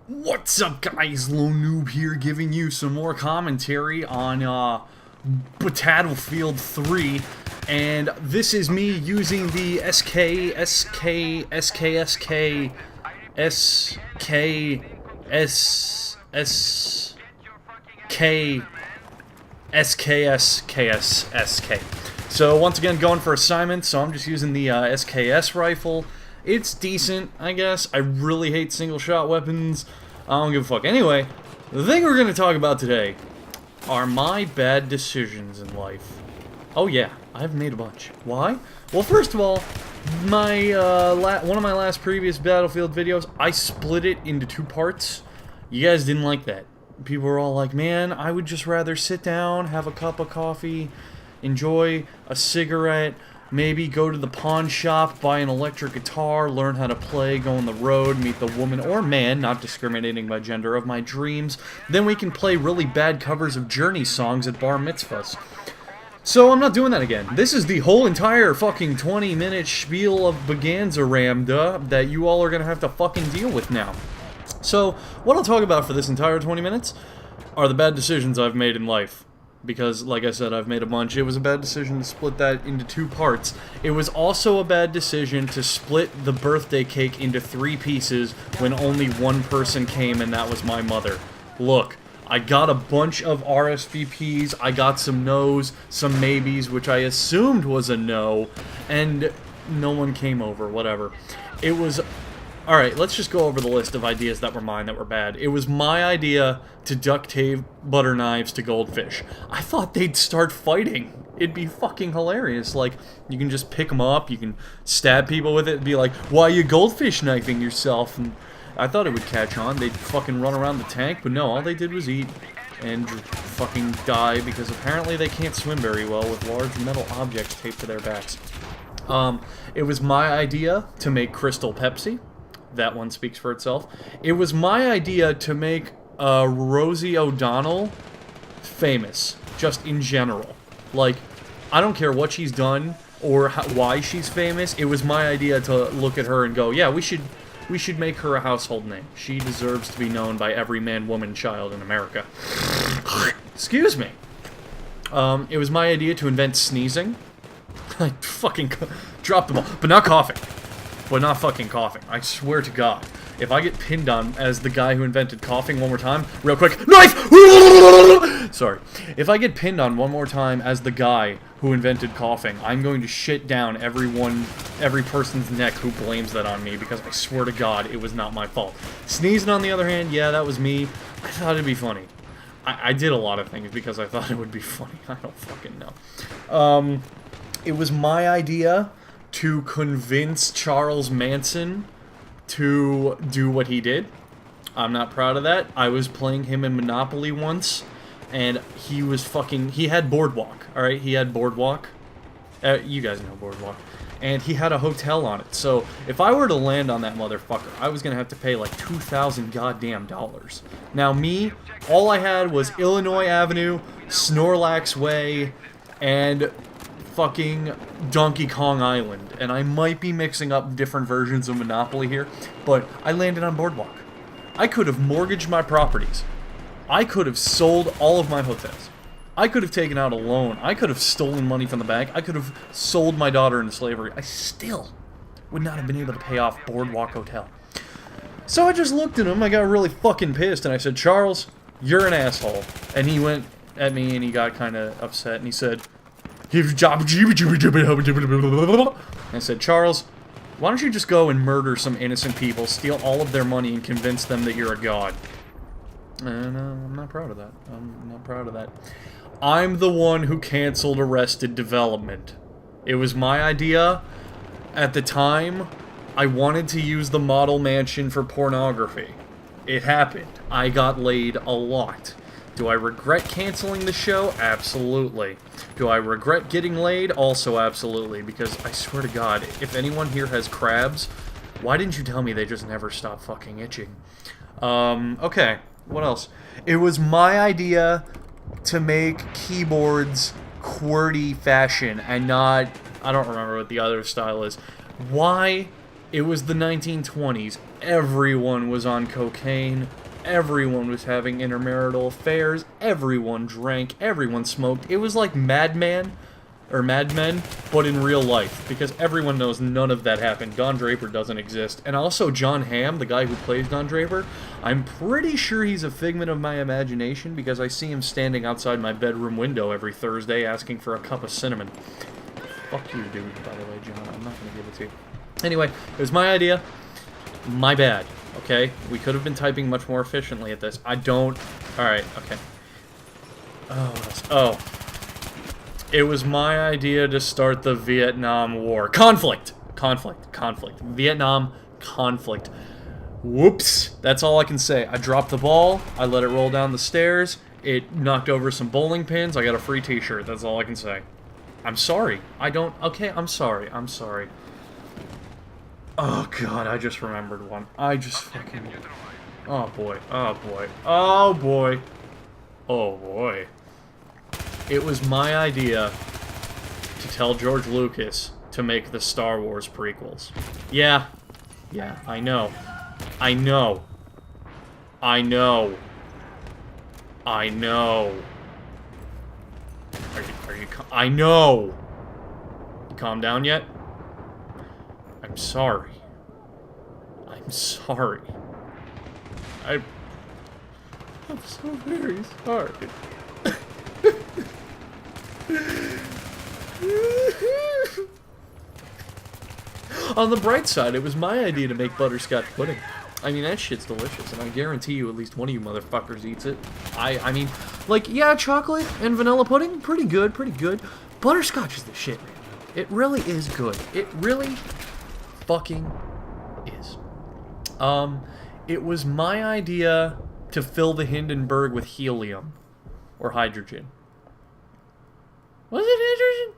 What's up, guys? N00b here, giving you some more commentary on Battlefield 3, and this is me using the SKS. So once again, going for assignments, so I'm just using the SKS rifle. It's decent, I guess. I really hate single-shot weapons. I don't give a fuck. Anyway, the thing we're going to talk about today are my bad decisions in life. Oh yeah, I've made a bunch. Why? Well, first of all, my one of my last previous Battlefield videos, I split it into 2 parts. You guys didn't like that. People were all like, man, I would just rather sit down, have a cup of coffee, enjoy a cigarette, maybe go to the pawn shop, buy an electric guitar, learn how to play, go on the road, meet the woman or man, not discriminating by gender, of my dreams. Then we can play really bad covers of Journey songs at bar mitzvahs. So I'm not doing that again. This is the whole entire fucking 20-minute spiel of Baganza Ramda that you all are gonna have to fucking deal with now. So, what I'll talk about for this entire 20 minutes are the bad decisions I've made in life. Because, like I said, I've made a bunch. It was a bad decision to split that into 2 parts. It was also a bad decision to split the birthday cake into 3 pieces when only 1 person came, and that was my mother. Look, I got a bunch of RSVPs, I got some no's, some maybes, which I assumed was a no, and no one came over, whatever. It was... Alright, let's just go over the list of ideas that were mine that were bad. It was my idea to duct tape butter knives to goldfish. I thought they'd start fighting. It'd be fucking hilarious. Like, you can just pick them up, you can stab people with it, and be like, why are you goldfish knifing yourself? And I thought it would catch on. They'd fucking run around the tank, but no, all they did was eat and fucking die, because apparently they can't swim very well with large metal objects taped to their backs. It was my idea to make Crystal Pepsi. That one speaks for itself. It was my idea to make Rosie O'Donnell famous, just in general. Like, I don't care what she's done or why she's famous. It was my idea to look at her and go, yeah, we should make her a household name. She deserves to be known by every man, woman, child in America. Excuse me. It was my idea to invent sneezing. I fucking dropped the ball, but not coughing. But not fucking coughing. I swear to God. If I get pinned on as the guy who invented coughing one more time, real quick, knife! Sorry. If I get pinned on one more time as the guy who invented coughing, I'm going to shit down every person's neck who blames that on me, because I swear to God, it was not my fault. Sneezing, on the other hand, yeah, that was me. I thought it'd be funny. I did a lot of things because I thought it would be funny. I don't fucking know. It was my idea to convince Charles Manson to do what he did. I'm not proud of that. I was playing him in Monopoly once, and he was fucking... He had Boardwalk, alright? He had Boardwalk. You guys know Boardwalk. And he had a hotel on it. So, if I were to land on that motherfucker, I was gonna have to pay like $2,000 goddamn dollars. Now, me, all I had was Illinois Avenue, Snorlax Way, and fucking Donkey Kong Island, and I might be mixing up different versions of Monopoly here, but I landed on Boardwalk. I could have mortgaged my properties. I could have sold all of my hotels. I could have taken out a loan. I could have stolen money from the bank. I could have sold my daughter into slavery. I still would not have been able to pay off Boardwalk Hotel. So I just looked at him, I got really fucking pissed, and I said, Charles, you're an asshole. And he went at me, and he got kind of upset, and he said, I said, Charles, why don't you just go and murder some innocent people, steal all of their money, and convince them that you're a god? And I'm not proud of that. I'm not proud of that. I'm the one who canceled Arrested Development. It was my idea. At the time, I wanted to use the model mansion for pornography. It happened. I got laid a lot. Do I regret canceling the show? Absolutely. Do I regret getting laid? Also absolutely, because I swear to God, if anyone here has crabs, why didn't you tell me they just never stop fucking itching? Okay, what else? It was my idea to make keyboards QWERTY fashion and not, I don't remember what the other style is. Why? It was the 1920s. Everyone was on cocaine. Everyone was having intermarital affairs. Everyone drank. Everyone smoked. It was like Mad Men, but in real life. Because everyone knows none of that happened. Don Draper doesn't exist. And also John Hamm, the guy who plays Don Draper, I'm pretty sure he's a figment of my imagination because I see him standing outside my bedroom window every Thursday asking for a cup of cinnamon. Fuck you, dude, by the way, John. I'm not going to give it to you. Anyway, it was my idea. My bad, okay? We could have been typing much more efficiently at this. I don't... Alright, okay. Oh, what else? Oh. It was my idea to start the Vietnam War. Conflict! Vietnam conflict. Whoops. That's all I can say. I dropped the ball. I let it roll down the stairs. It knocked over some bowling pins. I got a free t-shirt. That's all I can say. I'm sorry. I don't... Okay, I'm sorry. Oh, God, I just remembered one. I just fucking... Oh, boy. It was my idea to tell George Lucas to make the Star Wars prequels. Yeah, I know. I know. Are you I know! You calm down yet? I'm sorry. I'm so very sorry. On the bright side, it was my idea to make butterscotch pudding. I mean, that shit's delicious, and I guarantee you at least one of you motherfuckers eats it. I mean, like, yeah, chocolate and vanilla pudding, pretty good. Butterscotch is the shit, man. It really is good. It really fucking is. It was my idea to fill the Hindenburg with helium. Or hydrogen. Was it hydrogen?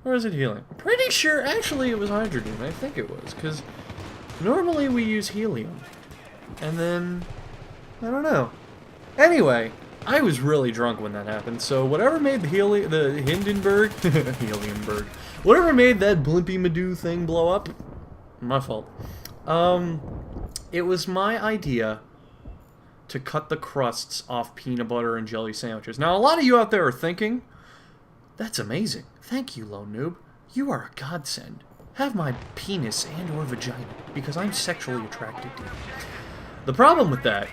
Or is it helium? I'm pretty sure, actually, it was hydrogen. I think it was, because normally we use helium. And then, I don't know. Anyway, I was really drunk when that happened, so whatever made the Hindenburg, Heliumberg, whatever made that Blimpy Madoo thing blow up, my fault. It was my idea to cut the crusts off peanut butter and jelly sandwiches. Now, a lot of you out there are thinking, that's amazing. Thank you, Lone Noob. You are a godsend. Have my penis and or vagina, because I'm sexually attracted to you. The problem with that,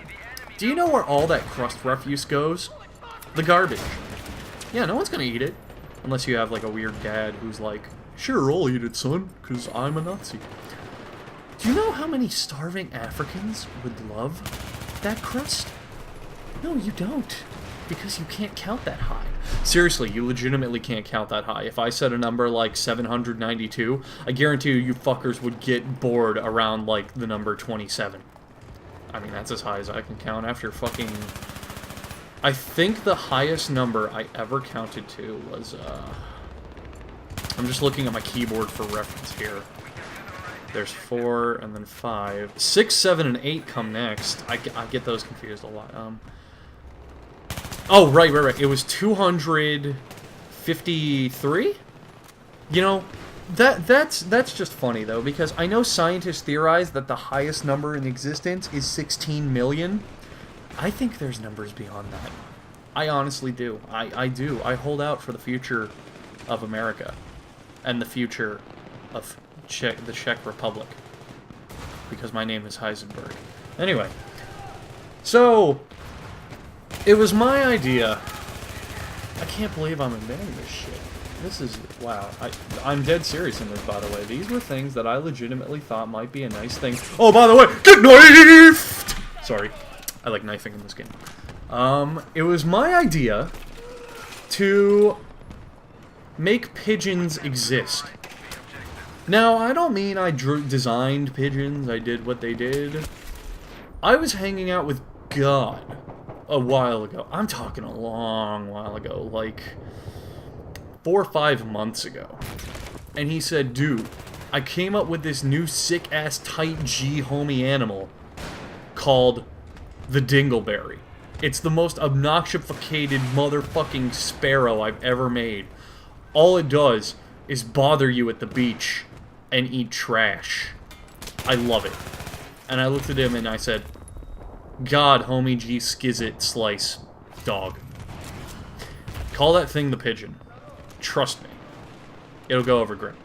do you know where all that crust refuse goes? The garbage. Yeah, no one's gonna eat it. Unless you have, like, a weird dad who's like, sure, I'll eat it, son, because I'm a Nazi. Do you know how many starving Africans would love that crust? No, you don't. Because you can't count that high. Seriously, you legitimately can't count that high. If I said a number like 792, I guarantee you fuckers would get bored around, like, the number 27. I mean, that's as high as I can count after fucking... I think the highest number I ever counted to was, I'm just looking at my keyboard for reference here. There's 4, and then 5. 6, 7, and 8 come next. I get those confused a lot. Oh, right. It was 253? You know, that's just funny, though, because I know scientists theorize that the highest number in existence is 16 million. I think there's numbers beyond that. I honestly do. I do. I hold out for the future of America. And the future of the Czech Republic. Because my name is Heisenberg. Anyway. So, it was my idea. I can't believe I'm admitting this shit. This is, wow. I'm dead serious in this, by the way. These were things that I legitimately thought might be a nice thing. Oh, by the way, get knifed! Sorry. I like knifing in this game. It was my idea to make pigeons exist. Now, I don't mean I designed pigeons, I did what they did. I was hanging out with God a while ago. I'm talking a long while ago, like 4 or 5 months ago. And he said, dude, I came up with this new sick-ass tight G homie animal called the Dingleberry. It's the most obnoxificated motherfucking sparrow I've ever made. All it does is bother you at the beach and eat trash. I love it. And I looked at him and I said, God, homie G, skizzit, slice, dog. Call that thing the pigeon. Trust me. It'll go over great.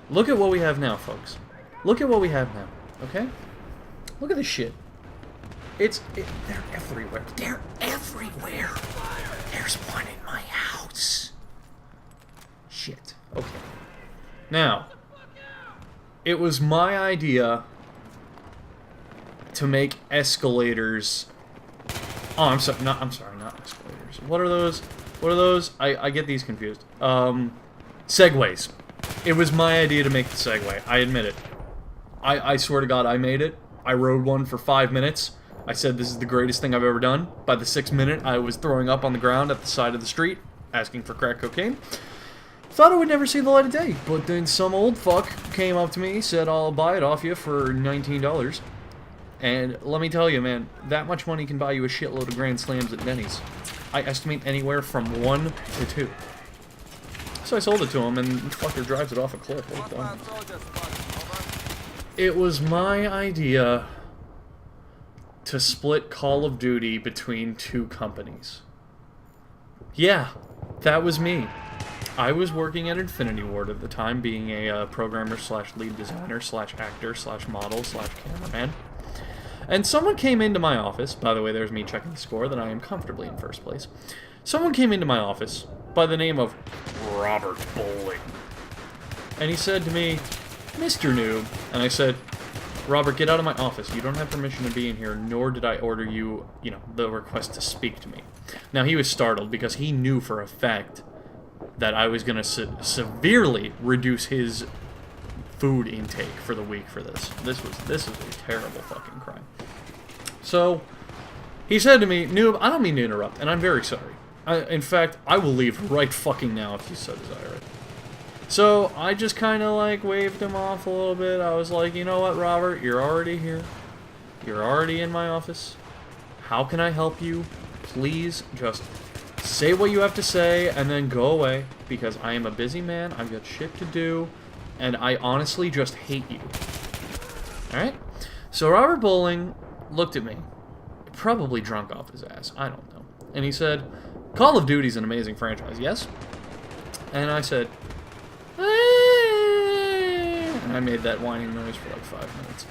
Look at what we have now, folks. Look at what we have now, okay? Look at this shit. They're everywhere. They're everywhere. There's one in my house. Shit. Okay. Now, it was my idea to make escalators. Oh, I'm sorry, not escalators. What are those? What are those? I get these confused. Segways. It was my idea to make the Segway. I admit it. I swear to God, I made it. I rode one for 5 minutes. I said this is the greatest thing I've ever done. By the 6th minute, I was throwing up on the ground at the side of the street, asking for crack cocaine. Thought I would never see the light of day, but then some old fuck came up to me, said I'll buy it off you for $19. And let me tell you, man, that much money can buy you a shitload of Grand Slams at Denny's. I estimate anywhere from 1 to 2. So I sold it to him, and the fucker drives it off a cliff. It was my idea to split Call of Duty between 2 companies. Yeah, that was me. I was working at Infinity Ward at the time, being a programmer slash lead designer slash actor slash model slash cameraman. And someone came into my office. By the way, there's me checking the score that I am comfortably in first place. Someone came into my office by the name of Robert Bowling. And he said to me, Mr. Noob. And I said, Robert, get out of my office. You don't have permission to be in here, nor did I order you, the request to speak to me. Now, he was startled because he knew for a fact that I was going to severely reduce his food intake for the week for this. This was a terrible fucking crime. So, he said to me, Noob, I don't mean to interrupt, and I'm very sorry. In fact, I will leave right fucking now if you so desire it. So, I just kind of, waved him off a little bit. I was like, you know what, Robert? You're already here. You're already in my office. How can I help you? Please just say what you have to say and then go away, because I am a busy man. I've got shit to do, and I honestly just hate you. Alright? So, Robert Bowling looked at me, probably drunk off his ass. I don't know. And he said, Call of Duty's an amazing franchise, yes? And I said, and I made that whining noise for 5 minutes.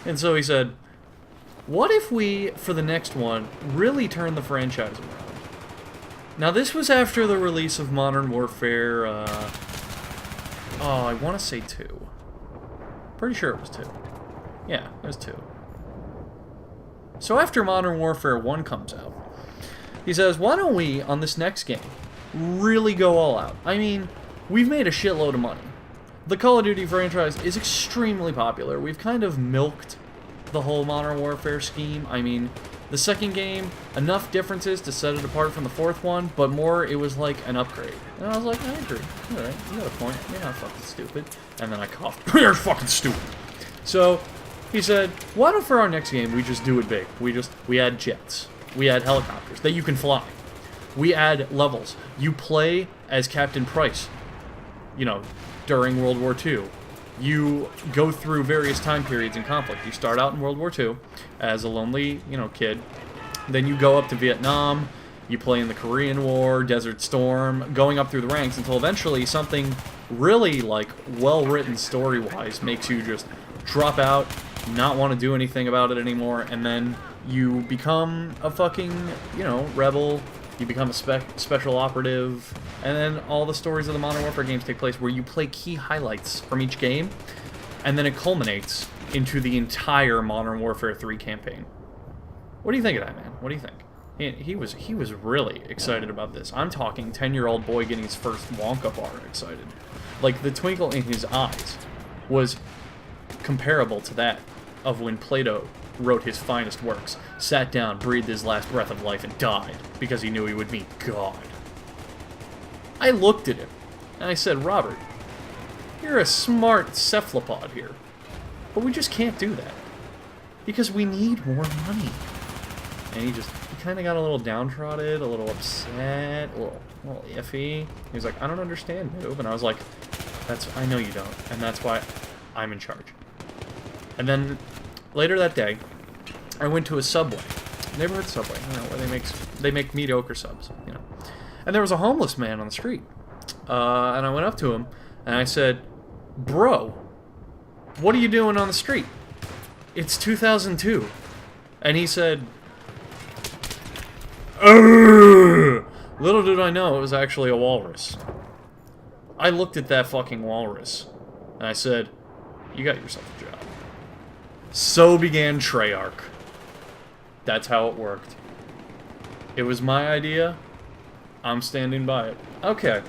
And so he said, what if we, for the next one, really turn the franchise around? Now, this was after the release of Modern Warfare, I want to say 2. Pretty sure it was 2. Yeah, it was 2. So after Modern Warfare 1 comes out, he says, why don't we, on this next game, really go all out? I mean, we've made a shitload of money. The Call of Duty franchise is extremely popular. We've kind of milked the whole Modern Warfare scheme. I mean, the second game, enough differences to set it apart from the fourth one, but more it was like an upgrade. And I was like, I agree. Alright, you got a point. You're not fucking stupid. And then I coughed. You're fucking stupid. So, he said, why don't for our next game we just do it big? We add jets. We add helicopters that you can fly. We add levels. You play as Captain Price, during World War II. You go through various time periods in conflict. You start out in World War II as a lonely, kid. Then you go up to Vietnam. You play in the Korean War, Desert Storm, going up through the ranks until eventually something really, well-written story-wise makes you just drop out, not want to do anything about it anymore, and then you become a fucking, rebel. You become a special operative, and then all the stories of the Modern Warfare games take place where you play key highlights from each game, and then it culminates into the entire Modern Warfare 3 campaign. What do you think of that, man? What do you think? He was really excited about this. I'm talking 10-year-old boy getting his first Wonka bar excited. The twinkle in his eyes was comparable to that of when Plato wrote his finest works, sat down, breathed his last breath of life, and died because he knew he would meet God. I looked at him, and I said, Robert, you're a smart cephalopod here, but we just can't do that, because we need more money. And he kind of got a little downtrodden, a little upset, a little iffy. He was like, I don't understand, Noob. And I was like, I know you don't, and that's why I'm in charge. And then later that day, I went to a Subway, neighborhood Subway, you know, where they make mediocre subs, you know. And there was a homeless man on the street, and I went up to him and I said, "Bro, what are you doing on the street? It's 2002." And he said, "Urgh." Little did I know it was actually a walrus. I looked at that fucking walrus, and I said, "You got yourself a job." So began Treyarch. That's how it worked. It was my idea. I'm standing by it. Okay.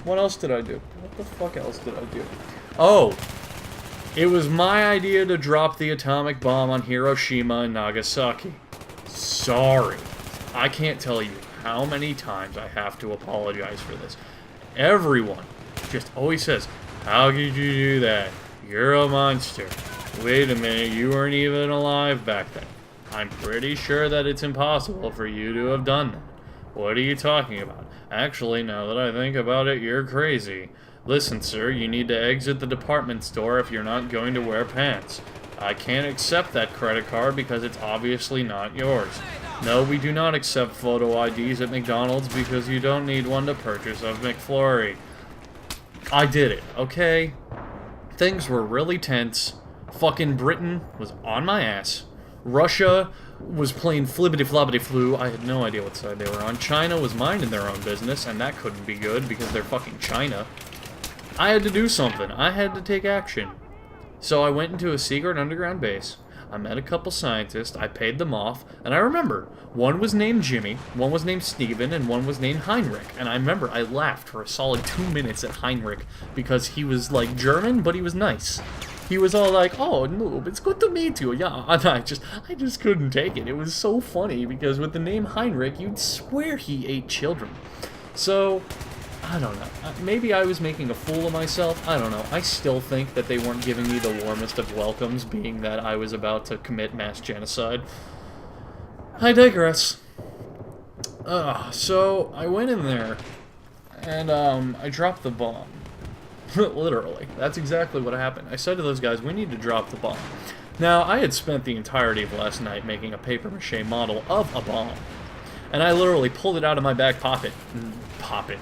What else did I do? What the fuck else did I do? Oh! It was my idea to drop the atomic bomb on Hiroshima and Nagasaki. Sorry. I can't tell you how many times I have to apologize for this. Everyone just always says, "How could you do that? You're a monster. Wait a minute, you weren't even alive back then. I'm pretty sure that it's impossible for you to have done that. What are you talking about? Actually, now that I think about it, you're crazy. Listen, sir, you need to exit the department store if you're not going to wear pants. I can't accept that credit card because it's obviously not yours. No, we do not accept photo IDs at McDonald's because you don't need one to purchase a McFlurry." I did it, okay? Things were really tense. Fucking Britain was on my ass. Russia was playing flippity-floppity-flu. I had no idea what side they were on. China was minding their own business, and that couldn't be good because they're fucking China. I had to do something. I had to take action. So I went into a secret underground base. I met a couple scientists, I paid them off, and I remember, one was named Jimmy, one was named Steven, and one was named Heinrich. And I remember I laughed for a solid 2 minutes at Heinrich because he was, like, German, but he was nice. He was all like, "Oh, noob, it's good to meet you." Yeah, and I just couldn't take it. It was so funny because with the name Heinrich, you'd swear he ate children. So, I don't know. Maybe I was making a fool of myself. I don't know. I still think that they weren't giving me the warmest of welcomes, being that I was about to commit mass genocide. I digress. So, I went in there, and, I dropped the bomb. Literally. That's exactly what happened. I said to those guys, "We need to drop the bomb." Now, I had spent the entirety of last night making a papier-mâché model of a bomb. And I literally pulled it out of my back pocket. Pop it,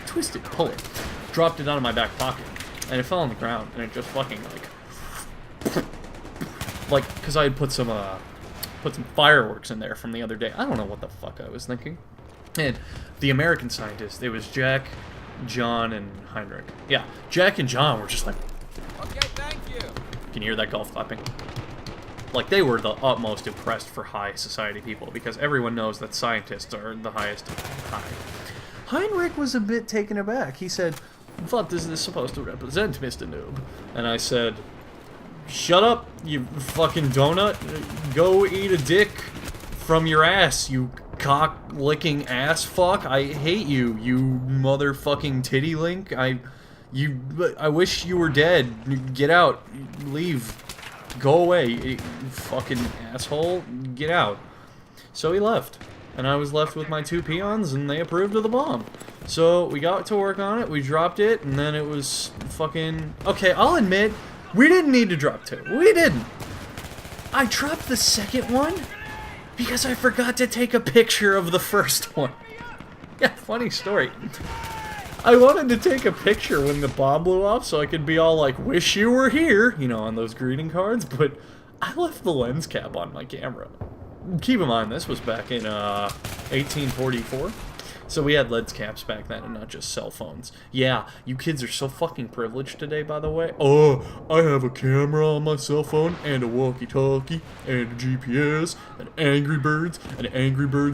twist it, pull it. Dropped it out of my back pocket. And it fell on the ground, and it just fucking, like, because I had put some fireworks in there from the other day. I don't know what the fuck I was thinking. And the American scientists, it was Jack, John, and Heinrich. Yeah, Jack and John were just like... Okay, thank you. Can you hear that golf clapping? Like, they were the utmost impressed for high society people, because everyone knows that scientists are the highest high. Heinrich was a bit taken aback. He said, "What is this supposed to represent, Mr. Noob?" And I said, "Shut up, you fucking donut. Go eat a dick from your ass, you cock-licking ass fuck. I hate you, you motherfucking titty link. I wish you were dead. Get out. Leave. Go away, you fucking asshole. Get out." So he left. And I was left with my two peons, and they approved of the bomb. So we got to work on it, we dropped it, and then it was fucking... Okay, I'll admit, we didn't need to drop two. We didn't. I dropped the second one because I forgot to take a picture of the first one. Yeah, funny story. I wanted to take a picture when the bomb blew off so I could be all like, "Wish you were here," you know, on those greeting cards, but I left the lens cap on my camera. Keep in mind, this was back in 1844, so we had lens caps back then and not just cell phones. Yeah, you kids are so fucking privileged today, by the way. Oh, I have a camera on my cell phone, and a walkie-talkie, and a GPS, and Angry Birds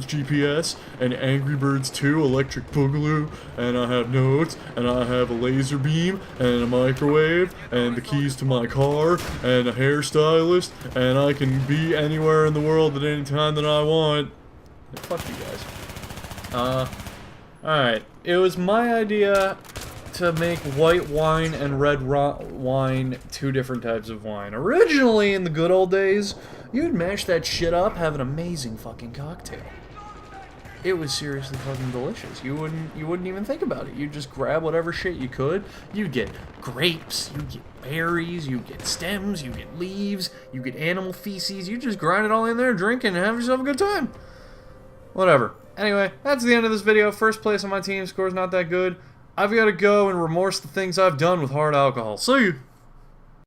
GPS, and Angry Birds 2 Electric Boogaloo, and I have notes, and I have a laser beam, and a microwave, and the keys to my car, and a hairstylist, and I can be anywhere in the world at any time that I want. Fuck you guys. Alright. It was my idea to make white wine and red wine two different types of wine. Originally, in the good old days, you'd mash that shit up, have an amazing fucking cocktail. It was seriously fucking delicious. You wouldn't even think about it. You just grab whatever shit you could. You get grapes, you get berries, you get stems, you get leaves, you get animal feces. You just grind it all in there, drink, and have yourself a good time. Whatever. Anyway, that's the end of this video. First place on my team, score's not that good. I've got to go and remorse the things I've done with hard alcohol. See you!